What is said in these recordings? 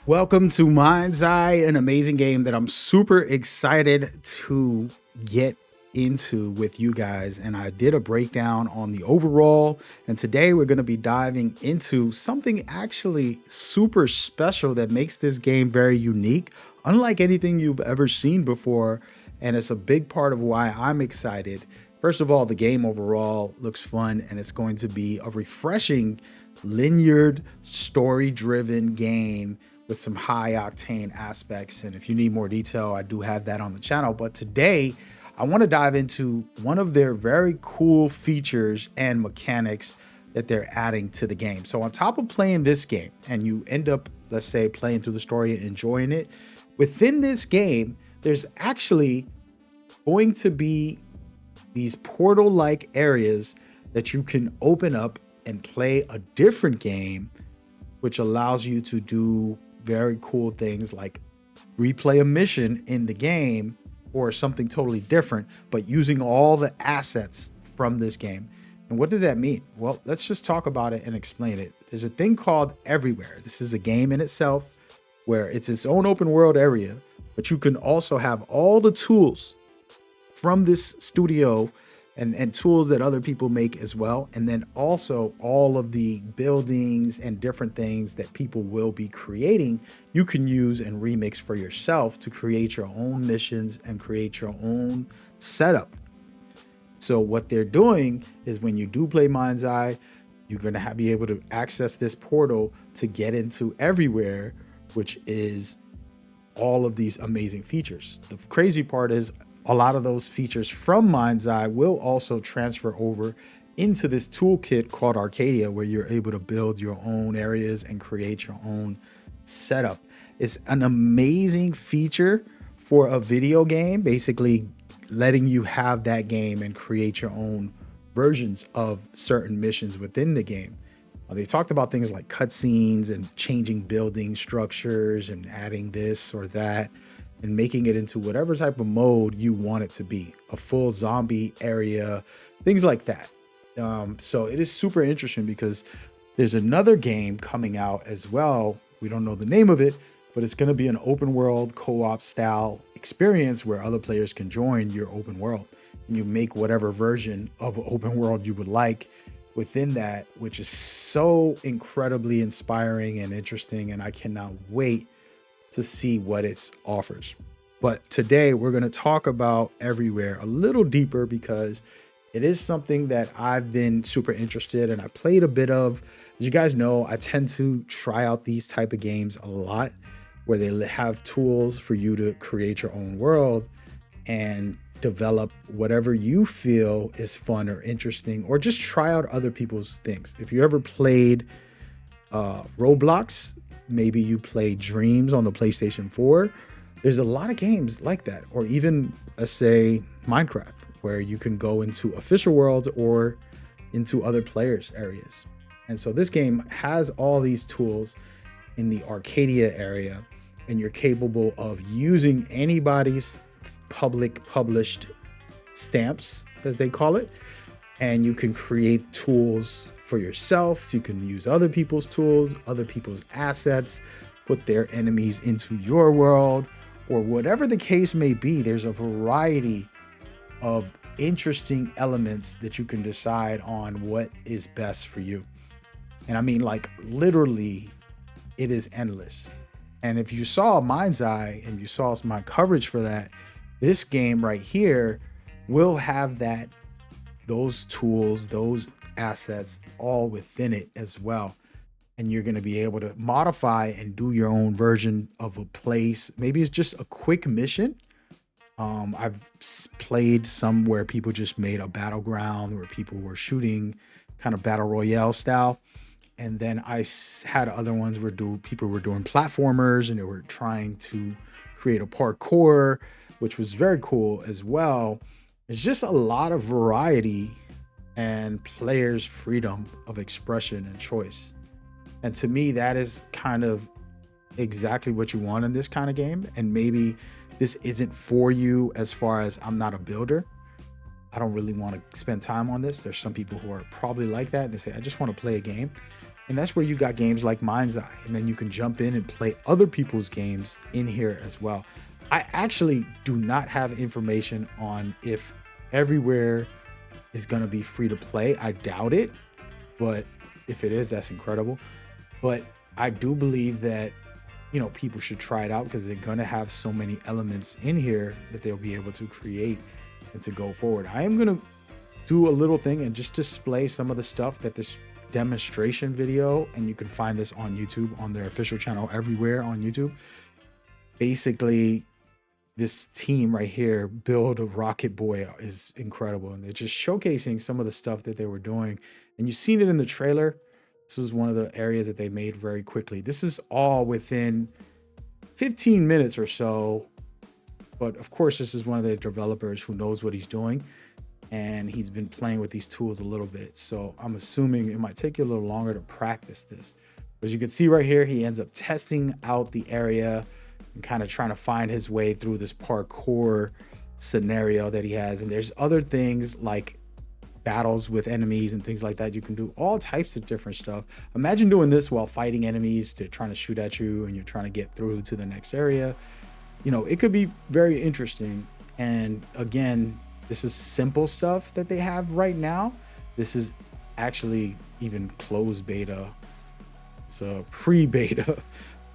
Welcome to MindsEye, an amazing game that I'm super excited to get into with you guys. And I did a breakdown on the overall, and today we're going to be diving into something actually super special that makes this game very unique, unlike anything you've ever seen before. And it's a big part of why I'm excited. First of all, the game overall looks fun, and it's going to be a refreshing, linear, story driven game with some high octane aspects. And if you need more detail, I do have that on the channel. But today, I want to dive into one of their very cool features and mechanics that they're adding to the game. So on top of playing this game, and you end up, let's say, playing through the story and enjoying it, within this game, there's actually going to be these portal-like areas that you can open up and play a different game, which allows you to do very cool things like replay a mission in the game or something totally different, but using all the assets from this game. And what does that mean? Well, let's just talk about it and explain it. There's a thing called Everywhere. This is a game in itself where it's its own open world area, but you can also have all the tools from this studio and tools that other people make as well. And then also all of the buildings and different things that people will be creating, you can use and remix for yourself to create your own missions and create your own setup. So what they're doing is when you do play MindsEye, you're going to be able to access this portal to get into Everywhere, which is all of these amazing features. The crazy part is a lot of those features from MindsEye will also transfer over into this toolkit called Arcadia, where you're able to build your own areas and create your own setup. It's an amazing feature for a video game, basically letting you have that game and create your own versions of certain missions within the game. They talked about things like cutscenes and changing building structures and adding this or that, and making it into whatever type of mode you want it to be, a full zombie area, things like that. So it is super interesting because there's another game coming out as well. We don't know the name of it, but it's going to be an open world co-op style experience where other players can join your open world. And you make whatever version of open world you would like within that, which is so incredibly inspiring and interesting. And I cannot wait to see what it offers. But today we're going to talk about Everywhere a little deeper because it is something that I've been super interested in. I played a bit of. As you guys know, I tend to try out these type of games a lot where they have tools for you to create your own world and develop whatever you feel is fun or interesting, or just try out other people's things. If you ever played Roblox, maybe you play Dreams on the PlayStation 4. There's a lot of games like that, or even let's say Minecraft, where you can go into official worlds or into other players' areas. And so this game has all these tools in the Arcadia area, and you're capable of using anybody's public published stamps, as they call it, and you can create tools for yourself. You can use other people's tools, other people's assets, put their enemies into your world, or whatever the case may be. There's a variety of interesting elements that you can decide on what is best for you. And I mean, like, literally, it is endless. And if you saw MindsEye and you saw my coverage for that, this game right here will have those tools, those assets all within it as well. And you're going to be able to modify and do your own version of a place. Maybe it's just a quick mission. I've played some where people just made a battleground where people were shooting kind of battle royale style. And then I had other ones where people were doing platformers and they were trying to create a parkour, which was very cool as well. It's just a lot of variety and players' freedom of expression and choice. And to me, that is kind of exactly what you want in this kind of game. And maybe this isn't for you as far as I'm not a builder. I don't really want to spend time on this. There's some people who are probably like that. They say, I just want to play a game. And that's where you got games like MindsEye, and then you can jump in and play other people's games in here as well. I actually do not have information on if Everywhere is going to be free to play. I doubt it, but if it is, that's incredible. But I do believe that, people should try it out because they're going to have so many elements in here that they'll be able to create and to go forward. I am going to do a little thing and just display some of the stuff that this demonstration video, and you can find this on YouTube on their official channel Everywhere on YouTube. Basically, this team right here, Build a Rocket Boy, is incredible, and they're just showcasing some of the stuff that they were doing, and you've seen it in the trailer. This was one of the areas that they made very quickly. This is all within 15 minutes or so, but of course this is one of the developers who knows what he's doing, and he's been playing with these tools a little bit, so I'm assuming it might take you a little longer to practice this. As you can see right here, he ends up testing out the area and kind of trying to find his way through this parkour scenario that he has. And there's other things like battles with enemies and things like that. You can do all types of different stuff. Imagine doing this while fighting enemies. They're trying to shoot at you and you're trying to get through to the next area. It could be very interesting. And again, this is simple stuff that they have right now. This is actually even closed beta. It's a pre-beta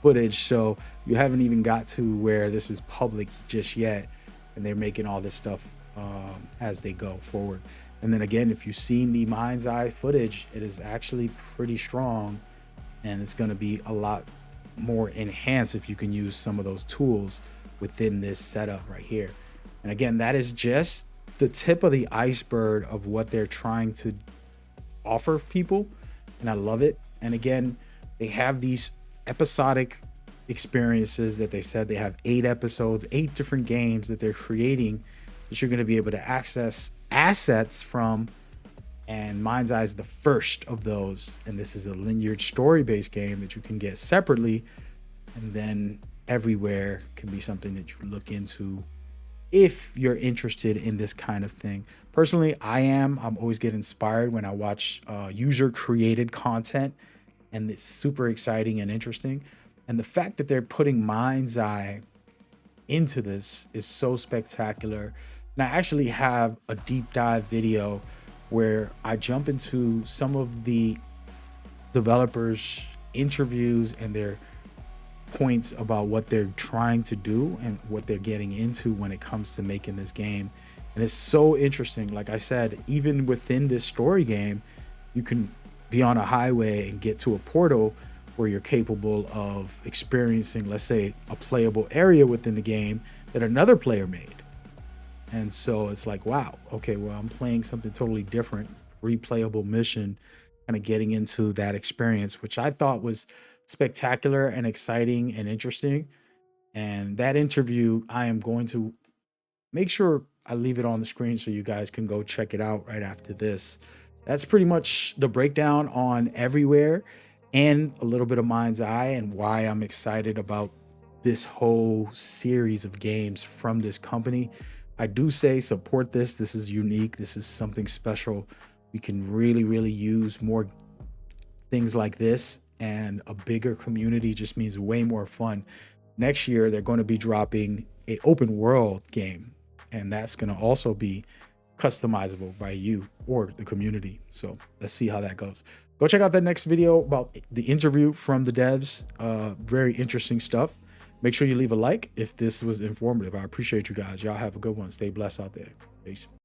footage, so you haven't even got to where this is public just yet, and they're making all this stuff as they go forward. And then again, if you've seen the MindsEye footage, it is actually pretty strong, and it's going to be a lot more enhanced if you can use some of those tools within this setup right here. And again, that is just the tip of the iceberg of what they're trying to offer people, and I love it. And again, they have these episodic experiences that they said they have 8 episodes, 8 different games that they're creating that you're going to be able to access assets from, and MindsEye is the first of those. And this is a linear story-based game that you can get separately, and then Everywhere can be something that you look into if you're interested in this kind of thing. Personally, I'm always get inspired when I watch user created content, and it's super exciting and interesting. And the fact that they're putting MindsEye into this is so spectacular. And I actually have a deep dive video where I jump into some of the developers' interviews and their points about what they're trying to do and what they're getting into when it comes to making this game. And it's so interesting. Like I said, even within this story game, you can be on a highway and get to a portal where you're capable of experiencing, let's say, a playable area within the game that another player made. And so it's like, wow, okay, well, I'm playing something totally different, replayable mission, kind of getting into that experience, which I thought was spectacular and exciting and interesting. And that interview, I am going to make sure I leave it on the screen so you guys can go check it out right after this. That's pretty much the breakdown on Everywhere and a little bit of MindsEye and why I'm excited about this whole series of games from this company. I do say support this. This is unique. This is something special. We can really, really use more things like this, and a bigger community just means way more fun. Next year, they're going to be dropping an open world game, and that's going to also be customizable by you or the community. So let's see how that goes. Go check out that next video about the interview from the devs. Very interesting stuff. Make sure you leave a like if this was informative. I appreciate you guys. Y'all have a good one. Stay blessed out there. Peace.